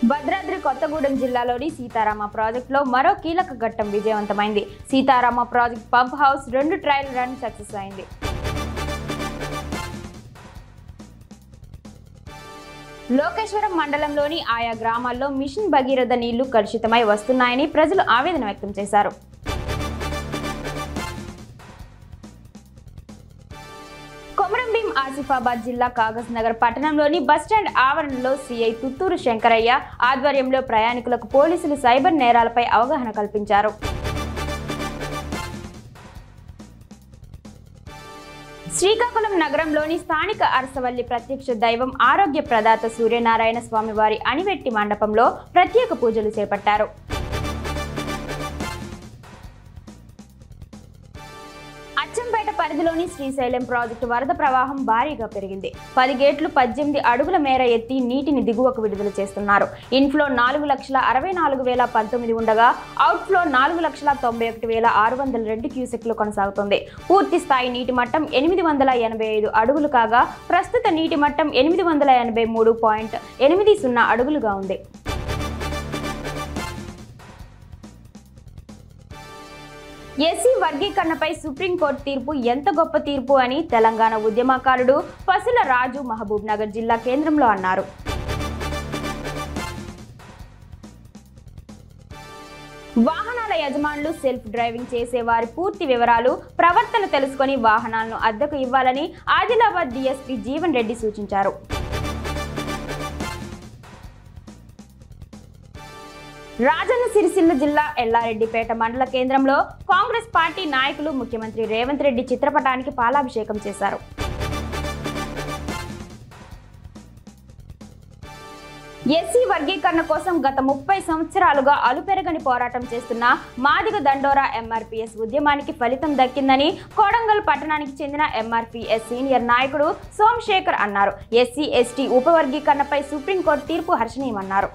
భద్రాద్రి కొత్తగూడెం జిల్లాలోని సీతారామ ప్రాజెక్టులో మరో కీలక ఘట్టం విజయవంతమైంది. Sitarama project pump house 2 trial run success అయింది. లోకేశ్వరం మండలంలోని ఆయా గ్రామాల్లో మిషన్ భగీరథ నీళ్లు కలుషితమై వస్తున్నాయని ప్రజలు ఆవేదన వ్యక్తం చేశారు. కొమరంభీం ఆసిఫాబాద్ జిల్లా కాగజ్ నగర్ పట్టణంలోని బస్టాండ్ ఆవరణలో సిఐ తుత్తూరు శంకరయ్య ఆధ్వర్యంలో ప్రయాణికులకు పోలీసులు సైబర్ నేరాలపై అవగాహన కల్పించారు. శ్రీకాకుళం నగరంలోని స్థానిక అరసవల్లి ప్రత్యక్ష దైవం ఆరోగ్య ప్రదాత సూర్యనారాయణ స్వామి వారి అనివెట్టి మండపంలో ప్రత్యేక పూజలు చేపట్టారు. అచ్చంపేట పరిధిలోని శ్రీశైలం ప్రాజెక్టు వరద ప్రవాహం భారీగా పెరిగింది. 10 గేట్లు 18 అడుగుల మేర ఎత్తి నీటిని దిగువకు విడుదల చేస్తున్నారు. ఇన్ఫ్లో 4,64,019 ఉండగా అవుట్ఫ్లో 4,91,602 క్యూసెక్లు కొనసాగుతుంది. పూర్తి స్థాయి నీటి మట్టం 885 అడుగులు కాగా ప్రస్తుత నీటి మట్టం 883.80 అడుగులుగా ఉంది. ఎస్సీ వర్గీకరణపై సుప్రీంకోర్టు తీర్పు ఎంత గొప్ప తీర్పు అని తెలంగాణ ఉద్యమకారుడు పసుల రాజు మహబూబ్ నగర్ జిల్లా కేంద్రంలో అన్నారు. వాహనాల యజమానులు సెల్ఫ్ డ్రైవింగ్ చేసే వారి పూర్తి వివరాలు, ప్రవర్తన తెలుసుకొని వాహనాలను అద్దెకు ఇవ్వాలని ఆదిలాబాద్ డీఎస్పీ జీవన్ రెడ్డి సూచించారు. రాజన్న సిరిసిల్ల జిల్లా ఎల్లారెడ్డిపేట మండల కేంద్రంలో కాంగ్రెస్ పార్టీ నాయకులు ముఖ్యమంత్రి రేవంత్ రెడ్డి చిత్రపటానికి పాలాభిషేకం చేశారు. ఎస్సీ వర్గీకరణ కోసం గత 30 సంవత్సరాలుగా అలుపెరగని పోరాటం చేస్తున్న మాదిగ దండోరా ఎంఆర్పీఎస్ ఉద్యమానికి ఫలితం దక్కిందని కోడంగల్ పట్టణానికి చెందిన ఎంఆర్పీఎస్ సీనియర్ నాయకుడు సోమశేఖర్ అన్నారు. ఎస్సీ ఎస్టీ ఉపవర్గీకరణపై సుప్రీంకోర్టు తీర్పు హర్షణీయమన్నారు.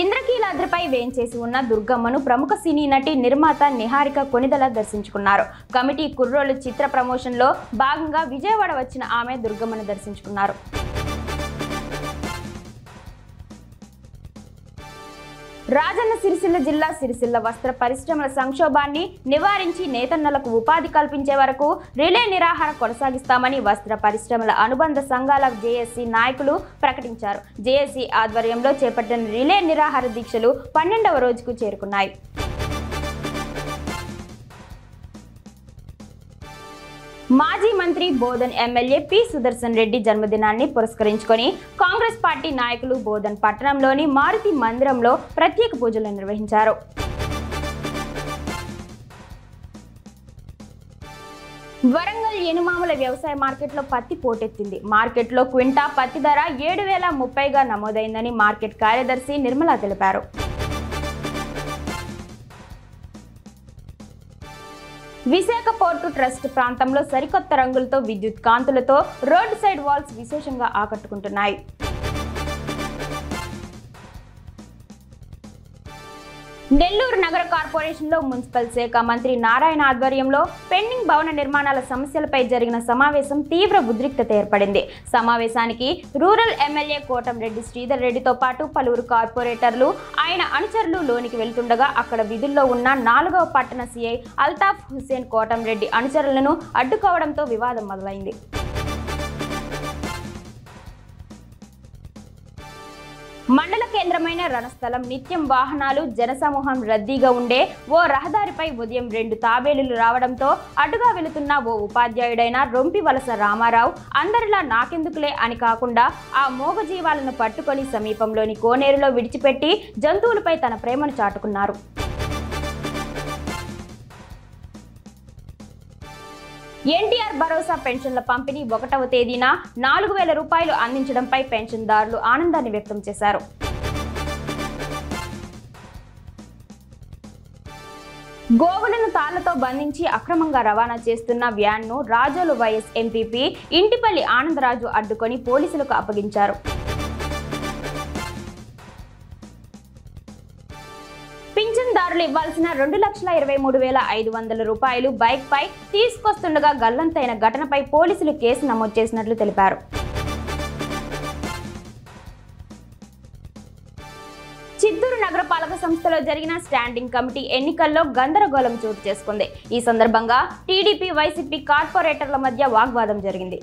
ఇంద్రకీలాద్రిపై వేంచేసి ఉన్న దుర్గమ్మను ప్రముఖ సినీ నటి నిర్మాత నిహారిక కొనిదల దర్శించుకున్నారు. కమిటీ కుర్రోలు చిత్ర ప్రమోషన్లో భాగంగా విజయవాడ వచ్చిన ఆమె దుర్గమ్మను దర్శించుకున్నారు. రాజన్న సిరిసిల్ల జిల్లా సిరిసిల్ల వస్త్ర పరిశ్రమల సంక్షోభాన్ని నివారించి నేతన్నలకు ఉపాధి కల్పించే వరకు రిలే నిరాహార కొనసాగిస్తామని వస్త్ర పరిశ్రమల అనుబంధ సంఘాల జేఏసీ నాయకులు ప్రకటించారు. జేఏసీ ఆధ్వర్యంలో చేపట్టిన రిలే నిరాహార దీక్షలు 12వ రోజుకు చేరుకున్నాయి. మాజీ మంత్రి బోధన్ ఎమ్మెల్యే పి సుదర్శన్ రెడ్డి జన్మదినాన్ని పురస్కరించుకొని కాంగ్రెస్ పార్టీ నాయకులు బోధన్ పట్టణంలోని మారుతి మందిరంలో ప్రత్యేక పూజలు నిర్వహించారు. వరంగల్ ఎనుమాముల వ్యవసాయ మార్కెట్లో పత్తి పోటెత్తింది. మార్కెట్లో క్వింటా పత్తి ధర 7,030గా నమోదైందని మార్కెట్ కార్యదర్శి నిర్మలా తెలిపారు. విశాఖ పోర్టు ట్రస్ట్ ప్రాంతంలో సరికొత్త రంగులతో విద్యుత్ కాంతులతో రోడ్ సైడ్ వాల్స్ విశేషంగా ఆకట్టుకుంటున్నాయి. నెల్లూరు నగర కార్పొరేషన్లో మున్సిపల్ శాఖ మంత్రి నారాయణ ఆధ్వర్యంలో పెండింగ్ భవన నిర్మాణాల సమస్యలపై జరిగిన సమావేశం తీవ్ర ఉద్రిక్తత ఏర్పడింది. సమావేశానికి రూరల్ ఎమ్మెల్యే కోటంరెడ్డి శ్రీధర్ రెడ్డితో పాటు పలువురు కార్పొరేటర్లు ఆయన అనుచరులు లోనికి వెళ్తుండగా అక్కడ విధుల్లో ఉన్న 4వ పట్టణ సీఐ అల్తాఫ్ హుస్సేన్ కోటంరెడ్డి అనుచరులను అడ్డుకోవడంతో వివాదం మొదలైంది. మండల కేంద్రమైన రణస్థలం నిత్యం వాహనాలు జనసమూహం రద్దీగా ఉండే ఓ రహదారిపై ఉదయం 2 తాబేలులు రావడంతో అడ్డుగా వెళుతున్న ఓ ఉపాధ్యాయుడైన రొంపివలస రామారావు అందరిలా నాకెందుకులే అని కాకుండా ఆ మోగజీవాలను పట్టుకొని సమీపంలోని కోనేరులో విడిచిపెట్టి జంతువులపై తన ప్రేమను చాటుకున్నారు. ఎన్టీఆర్ భరోసా పెన్షన్ల పంపిణీ 1వ తేదీన 4,000 రూపాయలు అందించడంపై పెన్షన్దారులు ఆనందాన్ని వ్యక్తం చేశారు. గోవులను తాళ్లతో బంధించి అక్రమంగా రవాణా చేస్తున్న వ్యాన్ను రాజోలు వైఎస్ ఎంపీపీ ఇంటిపల్లి ఆనందరాజు అడ్డుకొని పోలీసులకు అప్పగించారు. పింఛన్దారుల అధికారులు ఇవ్వాల్సిన 2,23,500 రూపాయలు బైక్ పై తీసుకొస్తుండగా గల్లంతైన ఘటనపై పోలీసులు కేసు నమోదు చేసినట్లు తెలిపారు. చిత్తూరు నగరపాలక సంస్థలో జరిగిన స్టాండింగ్ కమిటీ ఎన్నికల్లో గందరగోళం చోటు చేసుకుంది. ఈ సందర్భంగా టీడీపీ, వైసీపీ కార్పొరేటర్ల మధ్య వాగ్వాదం జరిగింది.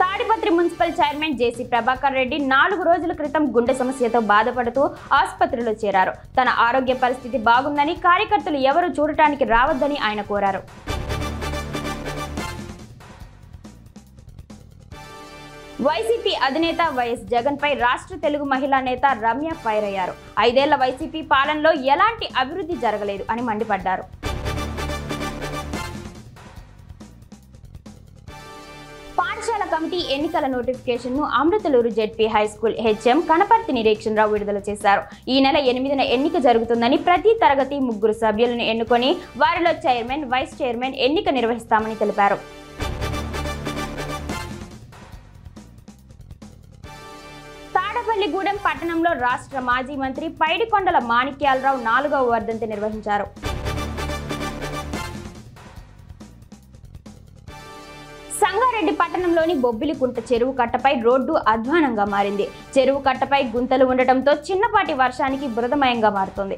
తాడిపత్రి మున్సిపల్ చైర్మన్ జేసీ ప్రభాకర్ రెడ్డి 4 రోజుల క్రితం గుండె సమస్యతో బాధపడుతూ ఆసుపత్రిలో చేరారు. తన ఆరోగ్య పరిస్థితి బాగుందని, కార్యకర్తలు ఎవరూ చూడటానికి రావద్దని ఆయన కోరారు. వైసీపీ అధినేత వైఎస్ జగన్ పై రాష్ట్ర తెలుగు మహిళా నేత రమ్య ఫైర్ అయ్యారు. 5 ఏళ్ల వైసీపీ పాలనలో ఎలాంటి అభివృద్ధి జరగలేదు అని మండిపడ్డారు. పాఠశాల కమిటీ ఎన్నికల నోటిఫికేషన్ ను Amruthaluru ZP high school HM Kanaparthi Nireekshana Rao విడుదల చేశారు. ఈ నెల 8న ఎన్నిక జరుగుతుందని, ప్రతి తరగతి 3 సభ్యులను ఎన్నుకొని వారిలో చైర్మన్, వైస్ చైర్మన్ ఎన్నిక నిర్వహిస్తామని తెలిపారు. తాడపల్లిగూడెం పట్టణంలో రాష్ట్ర మాజీ మంత్రి పైడికొండల మాణిక్యాలరావు 4వ వర్ధంతి నిర్వహించారు. సంగారెడ్డి పట్టణంలోని బొబ్బిలికుంట చెరువు కట్టపై రోడ్డు అధ్వానంగా మారింది. చెరువు కట్టపై గుంతలు ఉండటంతో చిన్నపాటి వర్షానికి బురదమయంగా మారుతోంది.